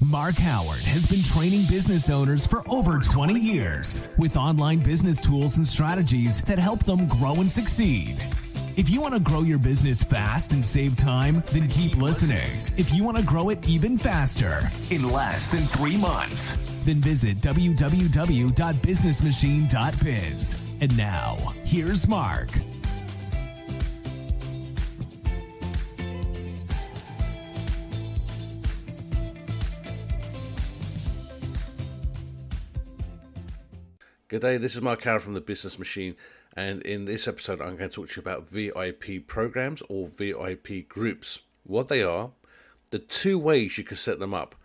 Mark Howard has been training business owners for over 20 years with online business tools and strategies that help them grow and succeed. If you want to grow your business fast and save time, then keep listening. If you want to grow it even faster in less than 3 months, then visit www.businessmachine.biz. And now, here's Mark. Good day, this is Mark Howard from the Business Machine, and in this episode I'm going to talk to you about VIP programs or VIP groups, what they are, the 2 ways you can set them up,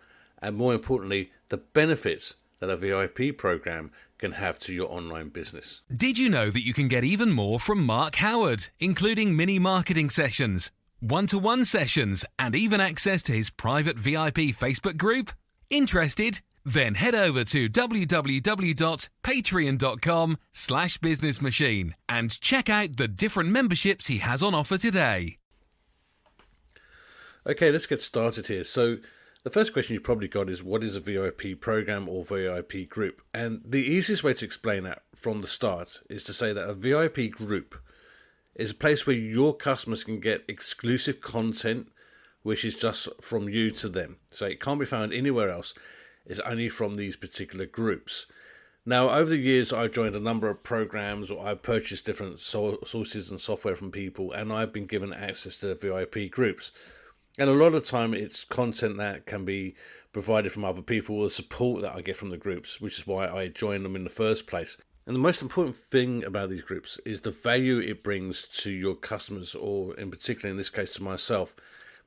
and more importantly, the benefits that a VIP program can have to your online business. Did you know that you can get even more from Mark Howard, including mini marketing sessions, one-to-one sessions, and even access to his private VIP Facebook group? Interested? Then head over to www.patreon.com/businessmachine and check out the different memberships he has on offer today. Okay, let's get started here. So the first question you probably got is, what is a VIP program or VIP group? And the easiest way to explain that from the start is to say that a VIP group is a place where your customers can get exclusive content, which is just from you to them. So it can't be found anywhere else. Is only from these particular groups. Now, over the years, I've joined a number of programs, or I've purchased different sources and software from people, and I've been given access to VIP groups. And a lot of the time, it's content that can be provided from other people, or support that I get from the groups, which is why I joined them in the first place. And the most important thing about these groups is the value it brings to your customers, or in particular, in this case, to myself,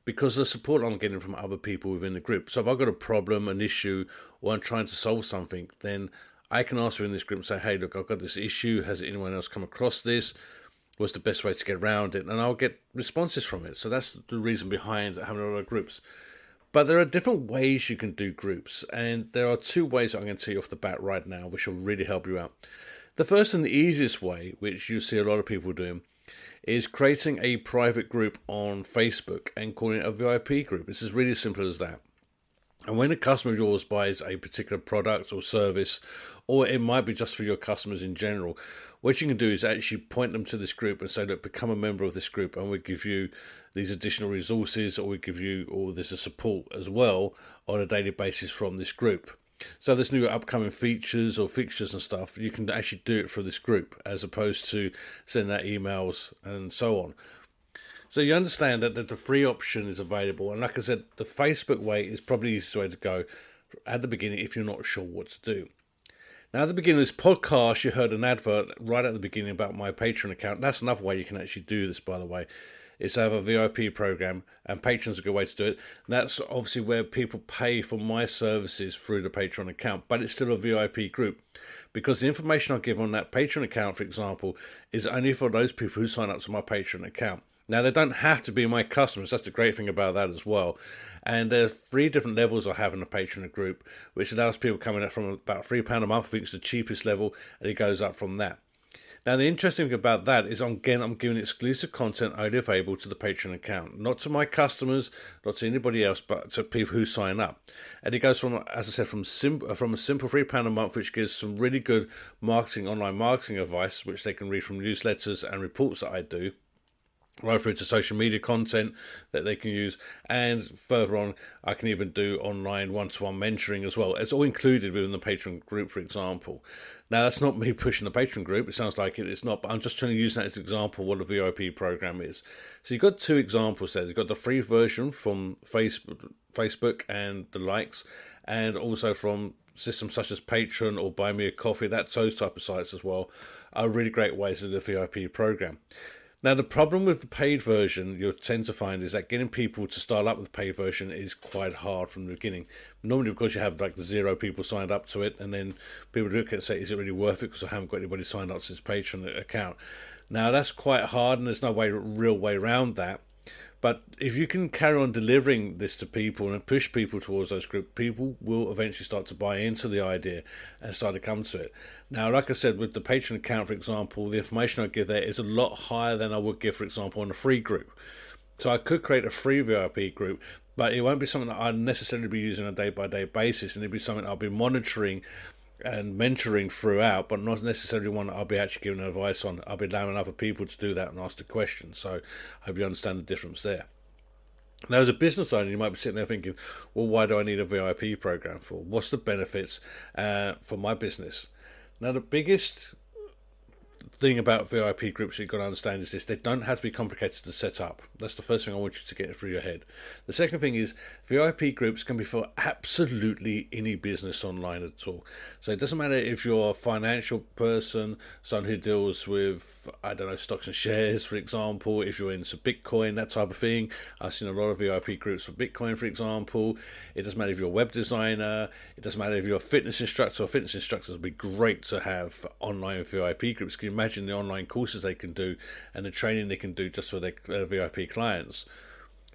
because the support I'm getting from other people within the group. So if I've got a problem, an issue, or I'm trying to solve something, then I can ask in this group and say, hey, look, I've got this issue. Has anyone else come across this? What's the best way to get around it? And I'll get responses from it. So that's the reason behind having a lot of groups. But there are different ways you can do groups. And there are 2 ways I'm going to tell you off the bat right now, which will really help you out. The first and the easiest way, which you see a lot of people doing, is creating a private group on Facebook and calling it a VIP group. It's as really simple as that. And when a customer of yours buys a particular product or service, or it might be just for your customers in general, what you can do is actually point them to this group and say, look, become a member of this group and we'll give you these additional resources, or we give you all this support as well on a daily basis from this group. So there's new upcoming features or fixtures and stuff, you can actually do it for this group as opposed to sending out emails and so on. So you understand that the free option is available. And like I said, the Facebook way is probably the easiest way to go at the beginning if you're not sure what to do. Now, at the beginning of this podcast, you heard an advert right at the beginning about my Patreon account. That's another way you can actually do this, by the way. Is to have a VIP program, and Patreon's a good way to do it. And that's obviously where people pay for my services through the Patreon account, but it's still a VIP group because the information I give on that Patreon account, for example, is only for those people who sign up to my Patreon account. Now, they don't have to be my customers. That's the great thing about that as well. And there's 3 different levels I have in the Patreon group, which allows people coming up from about £3 a month. I think it's the cheapest level, and it goes up from that. Now, the interesting thing about that is, I'm giving exclusive content only available to the Patreon account, not to my customers, not to anybody else, but to people who sign up. And it goes from, as I said, from a simple £3 a month, which gives some really good online marketing advice, which they can read from newsletters and reports that I do, right through to social media content that they can use, and further on I can even do online one-to-one mentoring as well. It's all included within the Patreon group, for example. Now, that's not me pushing the Patreon group, it sounds like it's not, but I'm just trying to use that as an example of what a VIP program is. So you've got 2 examples there. You've got the free version from Facebook and the likes, and also from systems such as Patreon or Buy Me a Coffee. Those type of sites as well are really great ways to do the VIP program. Now, the problem with the paid version you'll tend to find is that getting people to start up with the paid version is quite hard from the beginning. Normally, because you have like 0 people signed up to it, and then people look at it and say, is it really worth it because I haven't got anybody signed up to this Patreon account? Now, that's quite hard, and there's no real way around that. But if you can carry on delivering this to people and push people towards those groups, people will eventually start to buy into the idea and start to come to it. Now, like I said, with the Patreon account, for example, the information I give there is a lot higher than I would give, for example, on a free group. So I could create a free VIP group, but it won't be something that I'll necessarily be using on a day-by-day basis, and it'll be something I'll be monitoring and mentoring throughout, but not necessarily one that I'll be actually giving advice on. I'll be allowing other people to do that and ask the questions, so I hope you understand the difference there. Now, as a business owner, you might be sitting there thinking, well, why do I need a VIP program for? What's the benefits for my business? Now, the biggest thing about VIP groups you've got to understand is this: they don't have to be complicated to set up. That's the first thing I want you to get through your head. The second thing is VIP groups can be for absolutely any business online at all. So it doesn't matter if you're a financial person, someone who deals with, I don't know, stocks and shares, for example, if you're into Bitcoin, that type of thing. I've seen a lot of VIP groups for Bitcoin, for example. It doesn't matter if you're a web designer. It doesn't matter if you're a fitness instructor. Fitness instructors would be great to have online VIP groups. Can you imagine the online courses they can do and the training they can do just for their VIP clients?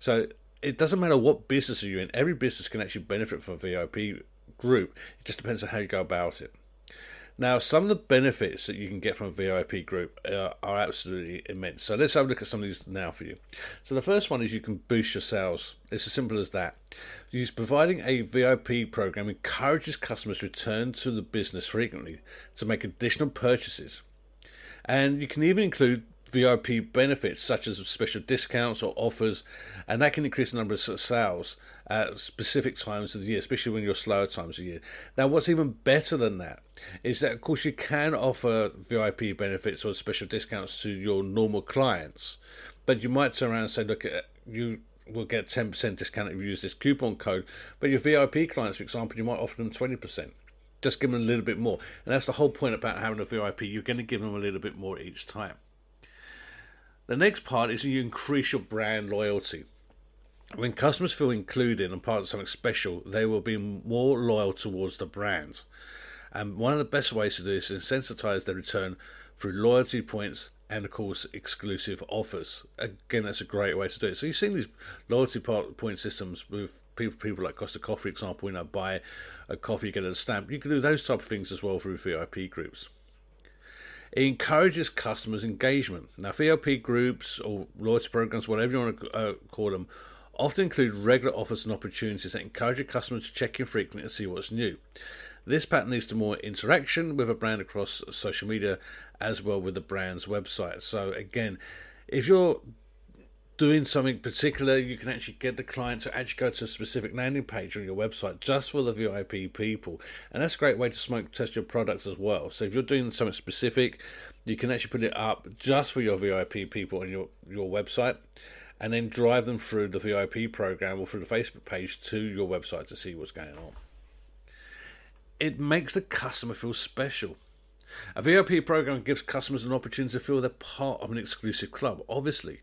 So it doesn't matter what business you're in. Every business can actually benefit from a VIP group. It just depends on how you go about it. Now, some of the benefits that you can get from a VIP group are absolutely immense. So let's have a look at some of these now for you. So the first one is you can boost your sales. It's as simple as that. Providing a VIP program encourages customers to return to the business frequently to make additional purchases. And you can even include VIP benefits such as special discounts or offers, and that can increase the number of sales at specific times of the year, especially when you're slower times of the year. Now, what's even better than that is that, of course, you can offer VIP benefits or special discounts to your normal clients, but you might turn around and say, look, you will get 10% discount if you use this coupon code, but your VIP clients, for example, you might offer them 20%. Just give them a little bit more. And that's the whole point about having a VIP. You're going to give them a little bit more each time. The next part is you increase your brand loyalty. When customers feel included and part of something special, they will be more loyal towards the brand. And one of the best ways to do this is sensitize their return through loyalty points and, of course, exclusive offers. Again, that's a great way to do it. So you've seen these loyalty point systems with people like Costa Coffee, for example. Buy a coffee, you get a stamp. You can do those type of things as well through VIP groups. It encourages customers' engagement. Now, VIP groups or loyalty programs, whatever you want to call them, often include regular offers and opportunities that encourage your customers to check in frequently and see what's new. This pattern leads to more interaction with a brand across social media as well with the brand's website. So again, if you're doing something particular, you can actually get the client to actually go to a specific landing page on your website just for the VIP people. And that's a great way to smoke test your products as well. So if you're doing something specific, you can actually put it up just for your VIP people on your website and then drive them through the VIP program or through the Facebook page to your website to see what's going on. It makes the customer feel special. A VIP program gives customers an opportunity to feel they're part of an exclusive club, obviously.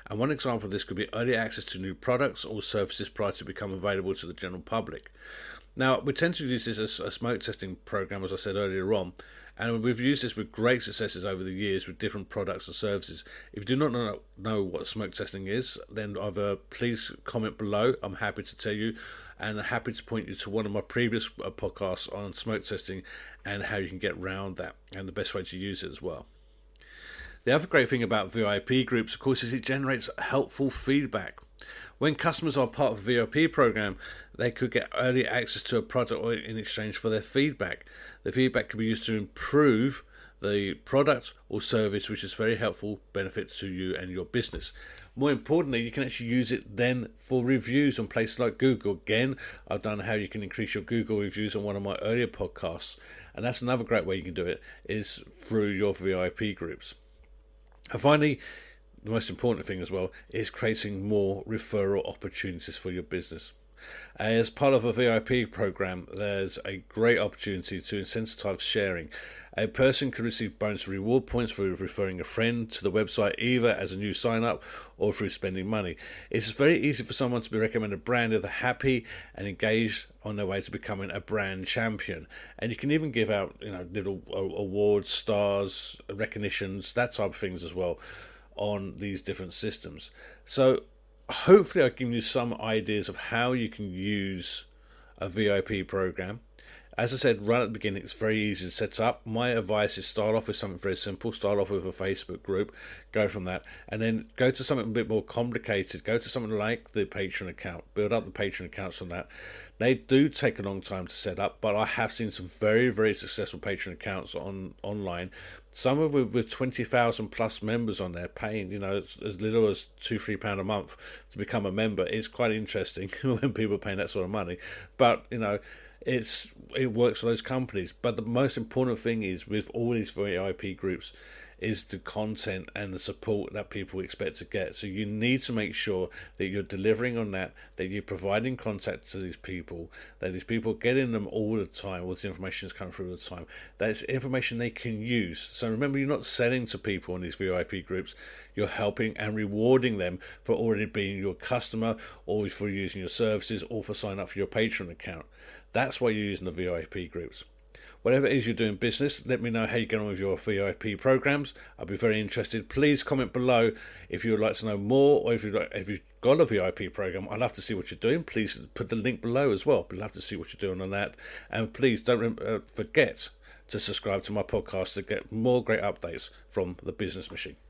And one example of this could be early access to new products or services prior to become available to the general public. Now, we tend to use this as a smoke testing program, as I said earlier on, and we've used this with great successes over the years with different products and services. If you do not know what smoke testing is, then either please comment below. I'm happy to tell you, and happy to point you to one of my previous podcasts on smoke testing and how you can get around that and the best way to use it as well. The other great thing about VIP groups, of course, is it generates helpful feedback. When customers are part of a VIP program, they could get early access to a product or in exchange for their feedback. The feedback can be used to improve the product or service, which is very helpful benefit to you and your business. More importantly, you can actually use it then for reviews on places like Google. Again, I've done how you can increase your Google reviews on one of my earlier podcasts, and that's another great way you can do it is through your VIP groups. And finally, the most important thing as well is creating more referral opportunities for your business. As part of a VIP program, there's a great opportunity to incentivize sharing. A person could receive bonus reward points for referring a friend to the website, either as a new sign-up or through spending money. It's very easy for someone to be recommended a brand if they're happy and engaged on their way to becoming a brand champion. And you can even give out, little awards, stars, recognitions, that type of things as well on these different systems. So hopefully I've given you some ideas of how you can use a VIP program. As I said right at the beginning, it's very easy to set up. My advice is start off with something very simple. Start off with a Facebook group, go from that, and then go to something a bit more complicated. Go to something like the Patreon account. Build up the Patreon accounts from that. They do take a long time to set up, but I have seen some very, very successful Patreon accounts online. Some of them with 20,000 plus members on there, paying, as little as £2-3 a month to become a member. It's quite interesting when people are paying that sort of money. But it works for those companies. But the most important thing is with all these VIP groups is the content and the support that people expect to get. So you need to make sure that you're delivering on that you're providing contact to these people, that these people are getting them all the time, all this information is coming through all the time, that it's information they can use. So remember, you're not selling to people in these VIP groups, you're helping and rewarding them for already being your customer, or for using your services, or for signing up for your Patreon account. That's why you're using the VIP groups. Whatever it is you're doing business, let me know how you get on with your VIP programs. I'll be very interested. Please comment below if you would like to know more, or if you've got a VIP program. I'd love to see what you're doing. Please put the link below as well. I'd love to see what you're doing on that. And please don't forget to subscribe to my podcast to get more great updates from the Business Machine.